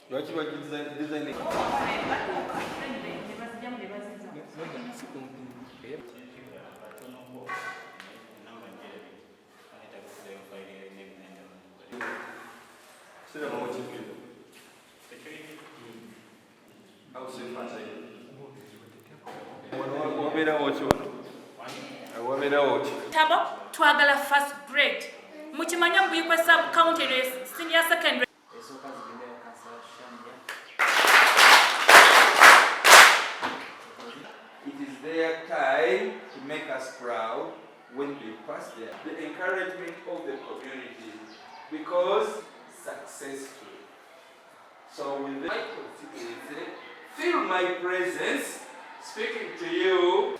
What you designing? Twagala first grade. Muchimanya mbuyikwe sub county senior secondary. It is their time to make us proud when they pass there. The encouragement of the community because successful. So with my constituency, feel my presence speaking to you.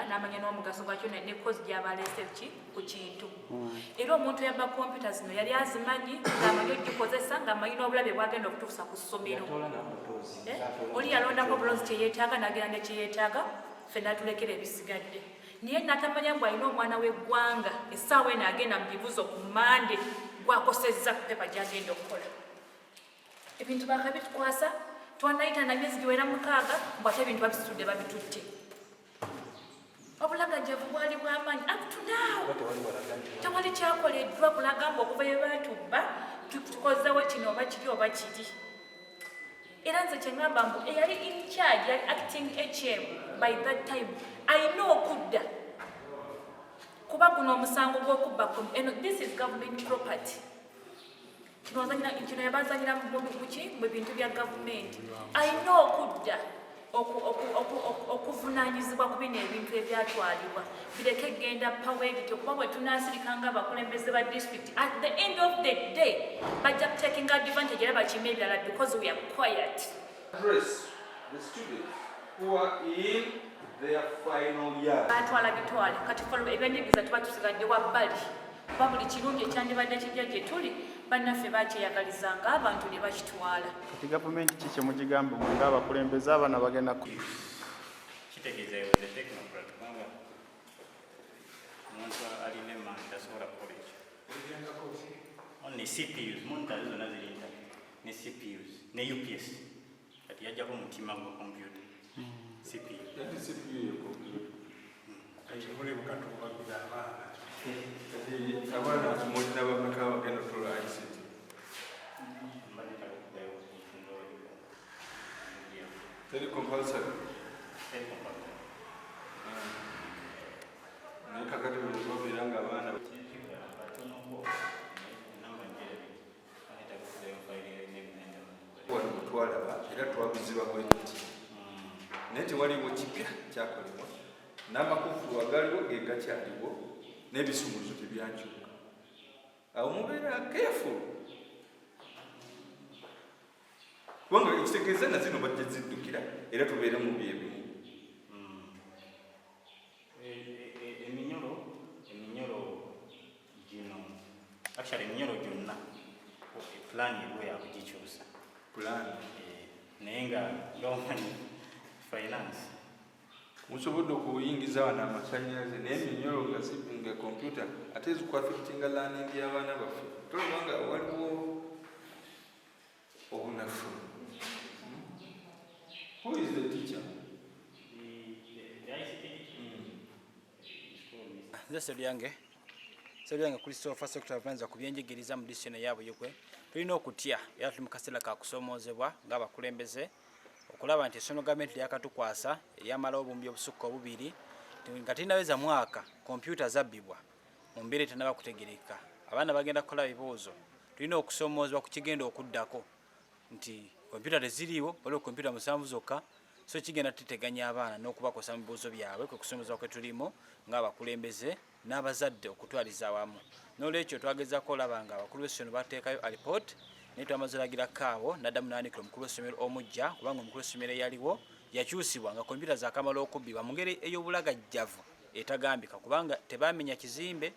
Namanya n'omugaso gwakyo ne cause gy'abalese ku kintu. Era omuntu yabba computer zino yali azimanyi ng'amanyi ogikozesa ng'amanyi n'obulabe bwagenda okutuusa ku ssomero. Oli yalondako buloozi kye yeetaaga n'agenda ne kye yeetaaga, ffenna tulekera ebisigadde. Naye natamanya mbu alina omwana w'eggwanga essaawa eno agenda mu bibuzo ku Mande gw'akosezza ku pepa gy'agenda okukola. Ebintu bakabitukwasa twanayita na myezi giwera 6 mbu ate ebintu babisitudde babitutte. Obulagajavu bwali bw'amaanyi up to now. Tewali kyakoleddwa kulaga mbu okuva bye batubba tukozeewo kino oba kiri oba kiri. Era nze kye ngamba mbu eyali in charge yali acting HM by that time ayina okudda kuba guno omusango gw'okubba this is government property. Kino yabazanyira mu bintu bya gavumenti. Ayina okudda okuvunaanyizibwa ku bino ebintu ebyatwalibwa bireke genda pawediti okuba bwe tunaasirikanga abakulembeze ba district at the end of the day bajja taking advantage era bakima ebirala because we are quiet. Address the students who are in their final year. Batwala bitwale kati ebyenjigiriza tuba tusigadde wa Bali kuba buli kirungi ekyandibadde kijja gye tuli bannaffe bakyeyagalizanga abantu ne bakitwala. Kati gavumenti ki kye mugigamba nga abakulembeze abaana bagenda kitegeeza the technocrat kubanga omuntu alina emmanyi tasobola kukola ekyo. Only CPUs monitors zonna ziri ne CPUs ne UPS kati yajjako omutima gwa computer CPU buli bukatubagula abaana tumulina bameka bagenda otulola ICT. Teri compulsory. Naye kakati buli babeera nga abaana wano bwetwalaba era twabiziba bwe tuti naye tewaliwo kipya kyakolebwa n'amakufulu agaliwo ge gakyaliwo n'ebisumuluzo tebyankyuka. Awo mubeera careful kubanga ekitegeeza na zino bajja ziddukira era tubeere mu byebimu. eminyolo gyonna plan eriwo yakugikyusa plan naye nga gavumenti finance musobodde okuyingiza wano amasanyalaze naye eminyolo nga computer ate zikwafitinga learning y'abaana baffe tolabanga waliwo obunafu. Who is the teacher? Nze Seryange Christopher Secretary Venza ku byenjigiriza mu discipline yaabwe yokwe tulina okutya era tuli mu kaseera ka kusomoozebwa ng'abakulembeze okulaba nti essomero gavumenti lyakatukwasa eryamala obumbi obusukka obubiri nga tinaweza mwaka kompyuta zabbibwa mu mbeera etannaba kutegerekeka abaana bagenda kukola bibuuzo tulina okusomoozebwa ku kigenda okuddako nti kompyuta teziriiwo waliwo kompyuta 7 zokka, so kigenda tuteganya abaana n'okubakosa mu bibuuzo byabwe kwe kusomeza kwe tulimo ng'abakulembeze n'abazadde okutwaliza awamu. N'olwekyo twagezaako olaba nga abakulu b'essomero bateekayo alipooti naye twamaze olagira kaabo n'addamu n'anikira omukulu w'essomero omujja kubanga omukulu w'essomero eyaliwo yakyusibwa nga kompyuta zaakamala okubbibwa mu ngeri ey'obulagajjavu etagambika kubanga tebaamenya kizimbe,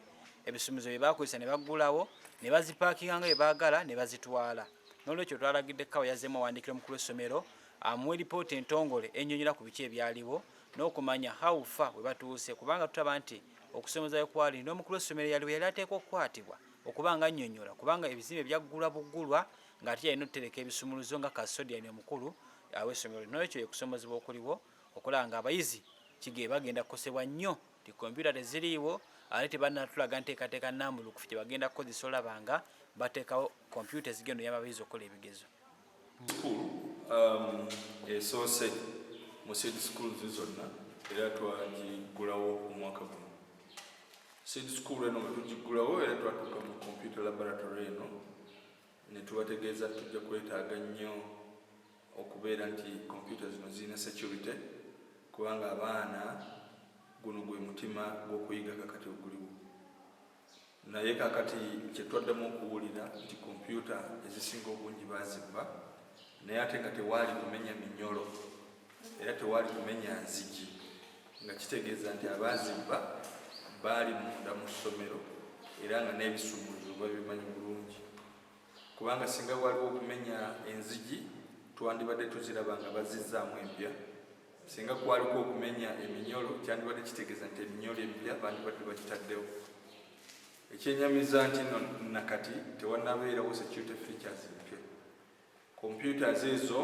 ebisumuluzo bye baakozesa ne baggulawo ne bazipaakinga nga bye baagala ne bazitwala. N'olwekyo twalagidde kaabo yazzeemu awandiikira omukulu w'essomero amuwe lipooti entongole ennyonnyola ku biki ebyaliwo n'okumanya hawufa we batuuse kubanga tutaba nti okusomeza kwali n'omukulu w'essomero yaliwo yali ateekwa okukwatibwa okuba nga annyonnyola kubanga ebizimbe byaggulwa buggulwa ng'ate yalina okutereka ebisumuluzo nga kasodiani omukulu aw'essomero. N'olwekyo ekusomezebwa okuliwo okulaba nga abayizi kige bagenda kukosebwa nnyo ti kompyuta teziriiwo ate tebannatulaga nteekateeka nnambulukufu gye bagenda kukozesa olaba nga bateekawo kompyuta ezigenda oyamba abayizi okukola ebigezo. Esoose mu seed schools zonna era twagigulawo omwaka guno. Seed school eno bwe tugiggulawo era twatuuka mu computer laboratory eno ne tubategeeza tujja kwetaaga nnyo okubeera nti computer zino zirina security kubanga abaana guno gwe mutima gw'okuyiga kakati oguliwo. Naye kakati kye twaddamu okuwulira nti computer ezisinga obungi baazibba naye ate nga tewaali kumenya minyolo era tewaali kumenya nzigi, nga kitegeeza nti abaazibba baali munda mu ssomero era nga n'ebisumuluzo babimanyi bulungi. Kubanga singa waliwo okumenya enzigi twandibadde tuziraba nga bazizzaamu empya, singa kwaliko okumenya eminyolo kyandibadde kitegeeza nti eminyolo empya bandibadde bakitaddewo. Ekyenyamiza nti nakati tewannabeerawo security features empya. Computers ezo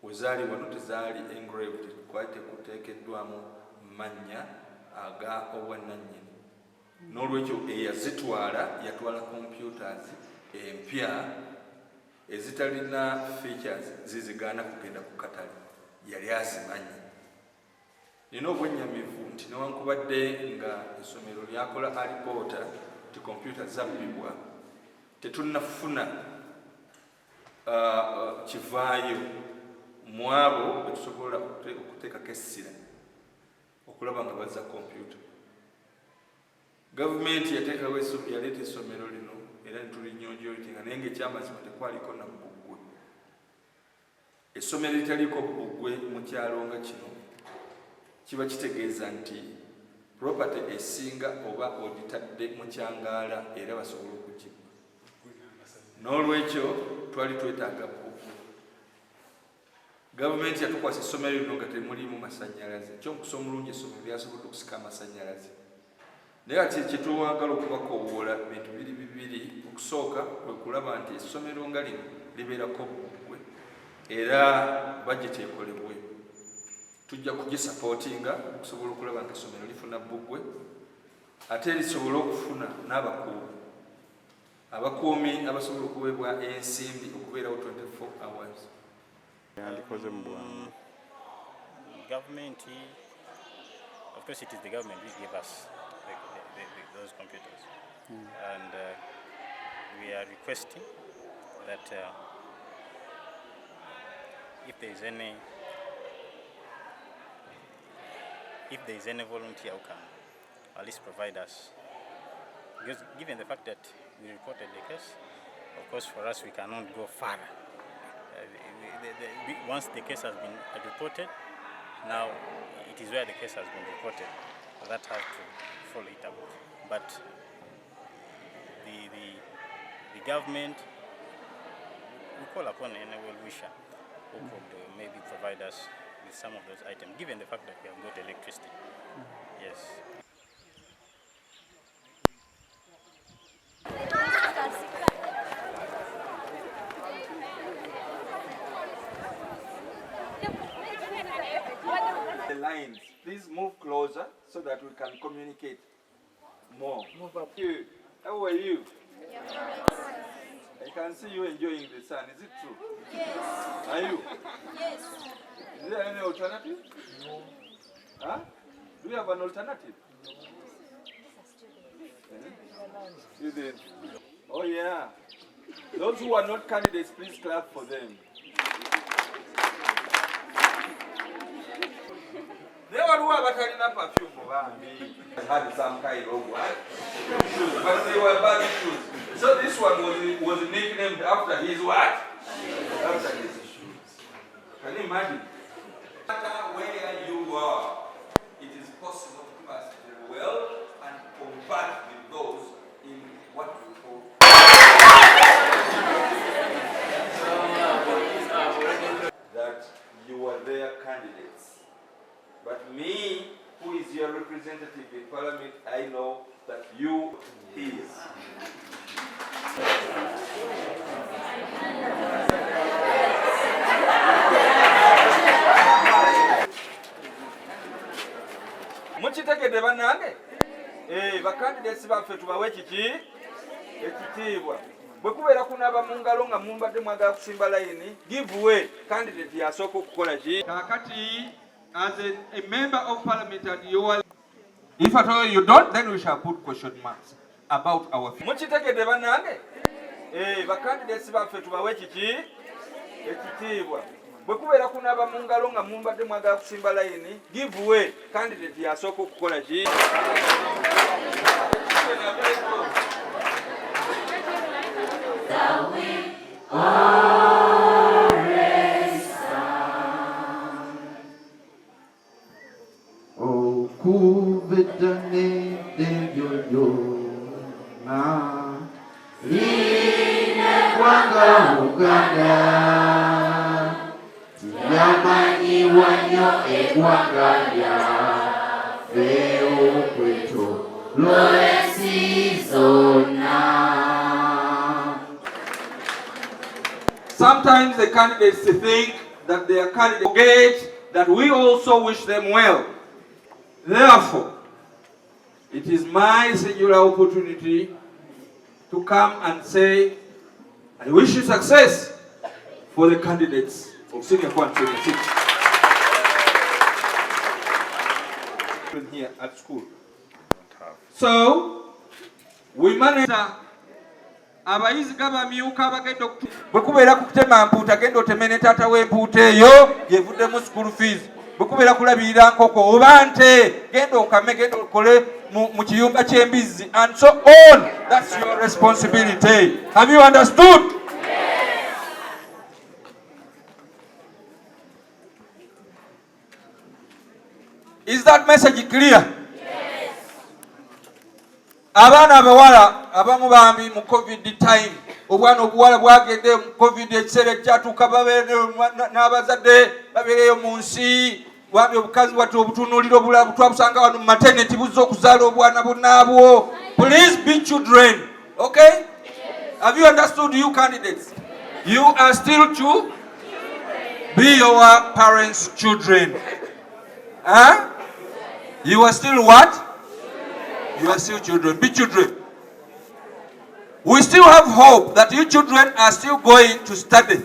wezaali wano tezaali engraved, kwali tekuteekeddwamu mannya aga obwannannyini. N'olwekyo eyazitwala yatwala computers empya ezitalina features zizigaana kugenda ku katale, yali azimanyi. Nina obwennyamivu nti newankubadde nga essomero lyakola alipoota ti kompyuta zabbibwa, tetunnafuna kivaayo mu abo betusobola okuteekako essira okulaba nga bazza kompyuta. Gavumenti yaleeta essomero lino era netulinyonjolitinga naye ng'ekyamazima tekwaliko na bbugwe. Essomero litaliiko bbugwe mu kyalo nga kino kiba kitegeeza nti property esinga oba ogitadde mu kyangaala era basobola okugibba. N'olwekyo twali twetaaga bbugwe. Gavumenti yatukwasa essomero lino nga temulimu masannyalaze, ky'omukusa omulungi essomero lyasobodde okusika amasannyalaze. Naye ati kyetwagala okubakoowoola bintu bibiri. Okusooka kwe kulaba nti essomero nga lino libeerako bbugwe era budget ekolebwe. Tujja kugisapootinga okusobola okulaba nga essomero lifuna bbugwe ate lisobola okufuna n'abakuumi. Abakuumi abasobola okuweebwa ensimbi okubeerawo 24 hours. Government, of course it is the government which gave us those computers. And we are requesting that if there is any volunteer who can at least provide us, because given the fact that we reported the case, of course for us we cannot go further. Once the case has been reported, now it is where the case has been reported that has to follow it up. But the government, we call upon any well-wisher who could maybe provide us with some of those items, given the fact that we have got electricity. Yes. The lines, please move closer so that we can communicate more. Move up. You, how are you? I can see you enjoying the sun. Is it true? Yes. Are you? Yes. Is there any alternative? No. Huh? Do you have an alternative? Students. Oh yeah. Those who are not candidates, please clap for them. There were perfume. Had some kind of what? Shoes, but they were bad shoes. So this one was nicknamed after his what? After his shoes. Can you imagine? No matter where you are, it is possible to pass well and combat with those in what we call that you are their candidates. But me, who is your representative in Parliament, I know that you is. Mukitegedde bannange? Bakandidates baffe tubawe kiki? Ekitiibwa. Bwe kubeera kunaaba mu ngalo nga mumbadde mwagala kusimba layini, give way candidate yasooka okukola ki? Kaakati as a member of Parliament and you are, if at all you don't, then we shall put question marks about our future. Mukitegedde bannange? Bakandidates baffe tubawe kiki? Ekitiibwa. Bwe kubeera kunaaba mu ngalo nga mumbadde mwagala kusimba layini, give way candidate yasooka okukola ki? Kuvetane devyo na ine kwanga Uganda yamanyi wanyo egwanga lya feo kwetu lwesi zona. Sometimes the candidates think that their candidate forget that we also wish them well. Therefore, it is my singular opportunity to come and say, I wish you success for the candidates of Senior 126. Here at school. So, we manage Abayizi gabamyuka bagenda bwe kubeera ku kutema mpuuta genda otemene taata w'empuuta eyo yevuddemu school fees. Bwe kubeera kulabirira nkoko oba nte genda okame genda okole mu kiyumba ky'embizzi and so on. That's your responsibility. Have you understood? Yes. Is that message clear? Abaana abawala abamu bambi mu COVID time obwana obuwala bwagende mu COVID ekiseera ekyatuuka babeere n'abazadde babeereyo mu nsi bwambi obukazi bwati obutunuulira obulabu twabusanga wano mu maternity buzza okuzaala obwana bunnaabwo. Please be children. Okay? Have you understood, you candidates? You are still to be your parents' children. Huh? You are still what? You are still children. Be children. We still have hope that you children are still going to study.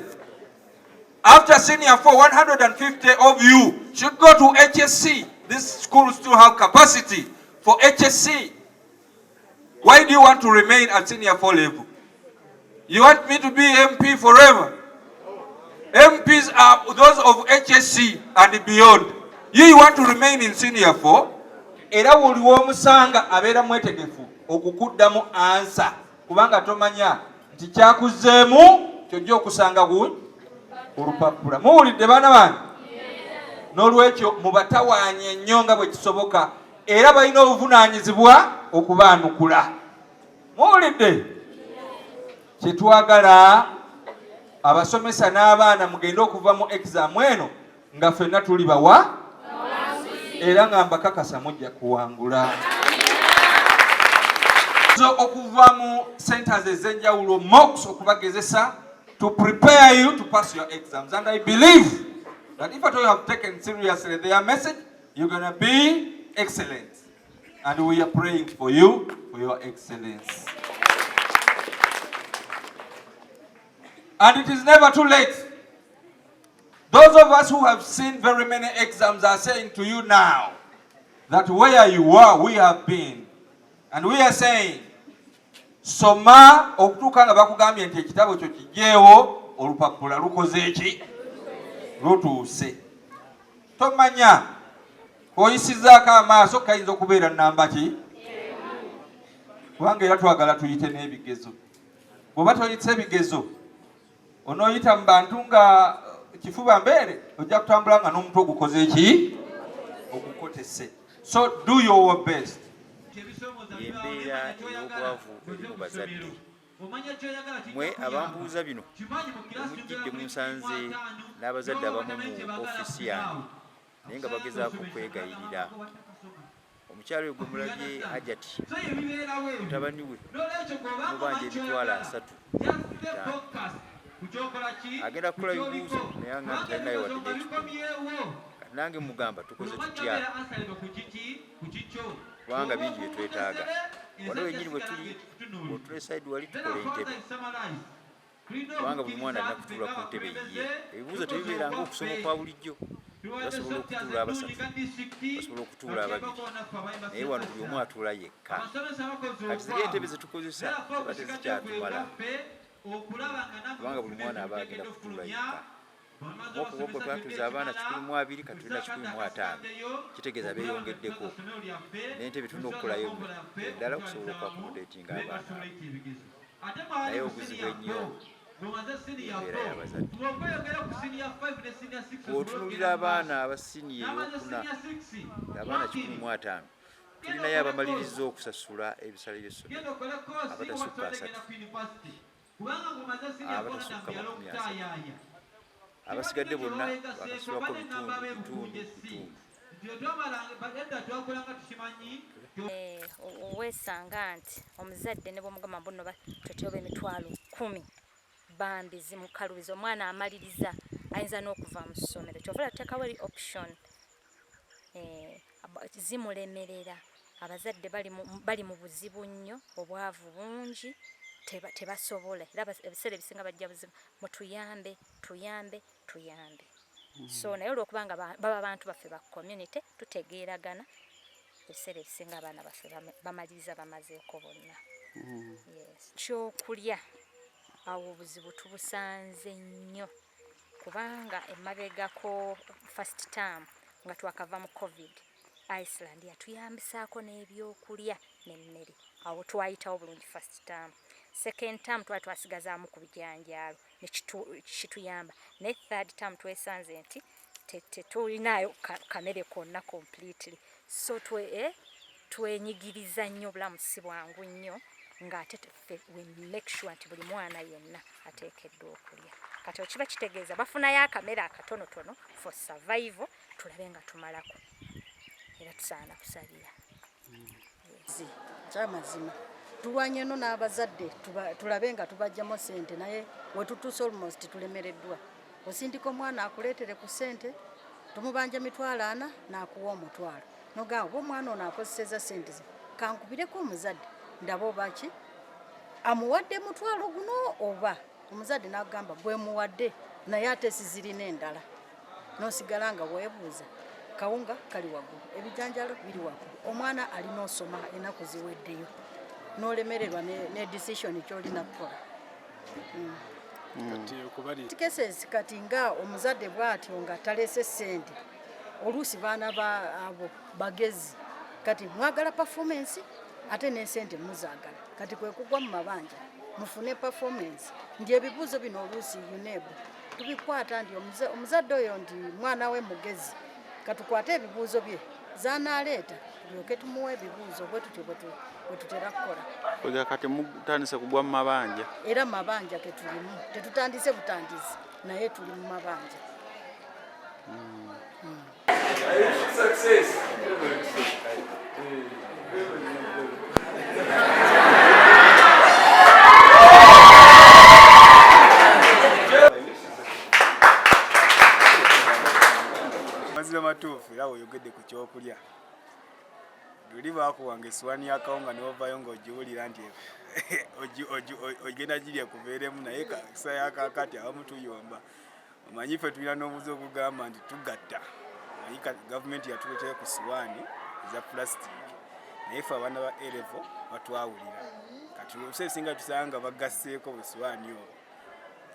After senior 4, 150 of you should go to HSC. This school still have capacity for HSC. Why do you want to remain at senior 4 level? You want me to be MP forever? MPs are those of HSC and beyond. You want to remain in senior 4? Era buli w'omusanga abeera mwetegefu okukuddamu ansa kubanga tomanya nti kyakuzeemu kyojja okusanga olupapula. Muwulidde baana bange? N'olwekyo mubatawaanye nnyo nga bwe kisoboka era balina obuvunaanyizibwa okubaanukula. Muwulidde? Kyetwagala abasomesa n'abaana mugende okuva mu exam eno nga ffenna tuli bawa era nga mbakakasa mujja kuwangula. Okuva mu centers ez'enjawulo mocks okubagezesa to prepare you to pass your exams, and I believe that if at all you have taken seriously their message, you're going to be excellent, and we are praying for you for your excellence. And it is never too late. Those of us who have seen very many exams are saying to you now that where you are, we have been. And we are saying, soma okutuuka nga bakugambye nti ekitabo kyo kijeewo olupapula lukoze eki lutuuse. Tomanya oyisizaako amaaso kayinza okubeera nnamba ki kubanga era twagala tuyite n'ebigezo. Bw'oba toyitse ebigezo onooyita mu bantu nga kifuba mbeere ojja kutambula nga n'omutwe ogukoze eki ogukotese. So do your best. Embeera ey'obwavu eri mu bazadde. Mwe abambuuza bino omujjidde munsanze n'abazadde abamu mu ofiisi yange naye nga bagezaako okwegayirira. Omukyalo oyo gwe mulabye Hajati mutabani we mubanja emitwalo 3 agenda kukola bibuuzo naye aŋŋambye talinayo wadde n'ekikumi. Kati nange mugamba tukoze tutya kubanga bingi bye twetaaga. Wano wenyini bwe tuli otule sayidi wali tukola entebe kubanga buli mwana alina kutuula ku ntebe yiye. Ebibuuzo tebibeeranga okusoma kwa bulijjo. Basobola okutuula 3, basobola okutuula 2 naye wano buli omu atuula yekka. Kati ziri entebe zetukozesa ziba tezikyatumala kubanga buli mwana aba agenda kutuula yekka. Okuboko twatuza abaana 12 kati tulina 15 kitegeeza beeyongeddeko n'entebe tulina okukolayo eddala okusobola okwakomodeetinga abaana naye obuzibu ennyo embeera y'abazadde. Bw'otunulira abaana abasiniya ey'okuna abaana 15 tulinayo abamaliriza okusasula ebisale by'essomero abatasukka 3, abatasukka 30. Abasigadde bonna bakasulako bitundu. Weesanga nti omuzadde ne bw'omugamba mbuno toteoba emitwalo 10 bambi zimukalubiza omwana amaliriza ayinza n'okuva mu ssomero. Kyova tuteekawo eri option zimulemerera. Abazadde bali mu buzibu nnyo, obwavu bungi, tebasobola era ebiseera ebisinga bajja buzibu mutuyambe. So naye olw'okubanga baba bantu baffe ba community tutegeeragana ebiseera ebisinga abaana baffe bamaliriza bamazeeko bonna. Kyokulya awo obuzibu tubusanze nnyo kubanga emabegako first term nga twakava mu COVID Iceland yatuyambisaako n'ebyokulya n'emmere. Awo twayitawo bulungi first term. Second term twasigazaamu ku bijanjaalo nekituyamba. Ne third term twesanze nti tetulinayo kamere konna completely. So twenyigiriza nnyo bulamu si bwangu nnyo ng'ate we make sure nti buli mwana yenna ateekeddwa okulya. Kati kiba kitegeeza bafunayo akamere akatonotono for survival tulabe nga tumalako era tusaana kusalira. Kyamazima tulwanye no n'abazadde tulabe nga tubajjamu ssente naye wetutuuse almost tulemereddwa. Osindika omwana akuleetere ku ssente tumubanja mitwalo 4 n'akuwa omutwalo nogamba oba omwana ono akozeseza ssente ze kankubireko omuzadde ndaba oba ki amuwadde mutwalo guno oba omuzadde n'agamba gwe muwadde naye ate sizirina endala n'osigala nga weebuuza kawunga kali waggulu ebijanjalo biri waggulu omwana alina osoma ennaku ziweddeyo n'olemererwa ne decision kyolina kukola. Cases kati nga omuzadde bw'atyo nga talese ssente oluusi baana abo bagezi kati mwagala performance ate n'essente muzaagala kati kwe kugwa mu mabanja mufune performance. Ndi ebibuuzo bino oluusi UNEB tubikwata ndi omuzadde oyo ndi mwana we mugezi katukwate ebibuuzo bye zanaaleeta tulyoke tumuwa ebibuuzo bwe tutyo bwe tutera kukola. Kuja kati mutandise kugwa mu mabanja era mabanja ke tulimu tetutandise butandizi naye tuli mu mabanja. Success. Mazima matuufu era oyogedde ku kyokulya luli baakuwanga essuwaani y'akawunga n'ovaayo ng'ogiwulira nti ogenda girya kubeeremu naye kisa yakakati abamu tuyomba. Omanyi ffe tulina n'obuzi okugamba nti tugatta. Omanyi gavumenti yatuleetera ku ssuwaani eza pulasitiiki naye ffe abaana ba A-level batwawulira. Kati ebiseera ebisinga tusanga bagasseeko bu ssuwaani obwo.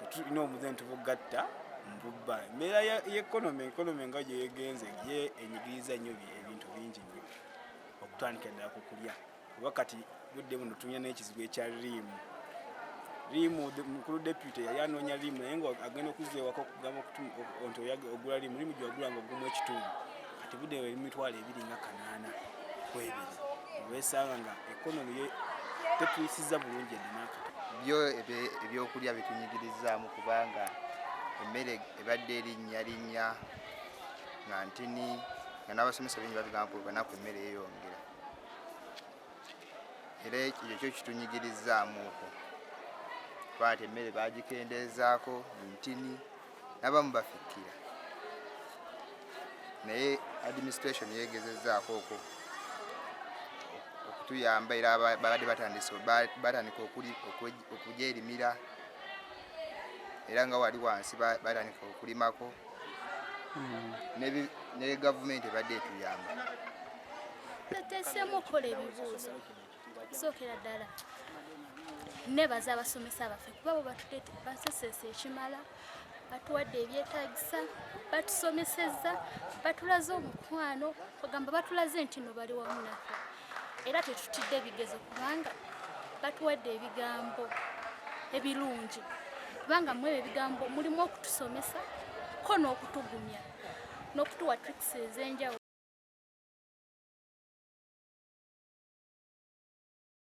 Tulina omuze nti tubugatta mbubba embeera y'ekonomi nga gyegenze ye enyigiriza nnyo ebintu bingi nnyo okutandika ddala ku kulya kuba kati budde buno tunya n'ekizibu ekya liimu mukulu deputy yali anoonya liimu naye nga agenda okuzza ewaka okugamba nti ogula liimu gy'ogula nga ogumu ekitundu kati budde eri mitwalo 280 kwebiri olwesanga nga ekonomi tetuyisiza bulungi edinaka byo ebyokulya bitunyigirizzaamu kubanga emmere ebadde erinnya nga ntini nga n'abasomesa bingi batugamba olunaku emmere eyongera era ekyo kyo kitunyigirizzaamu okwo kwati emmere bagikendeezaako ntini n'abamu bafikkira naye administration yeegezezzaako okwo okutuyamba era babadde batandika okugyerimira era nga wali wansi batandika okulimako ne gavumenti ebadde etuyamba. Tuteeseemu okukola ebibuuzo okusookera ddala nebaza abasomesa baffe kuba bo basesesa ekimala batuwadde ebyetaagisa batusomesezza batulaze omukwano kugamba batulaze nti no bali wamu naffe era tetutidde ebigezo kubanga batuwadde ebigambo ebirungi kubanga mu ebyo ebigambo mulimu okutusomesa ko n'okutugumya n'okutuwa tricks ez'enjawulo.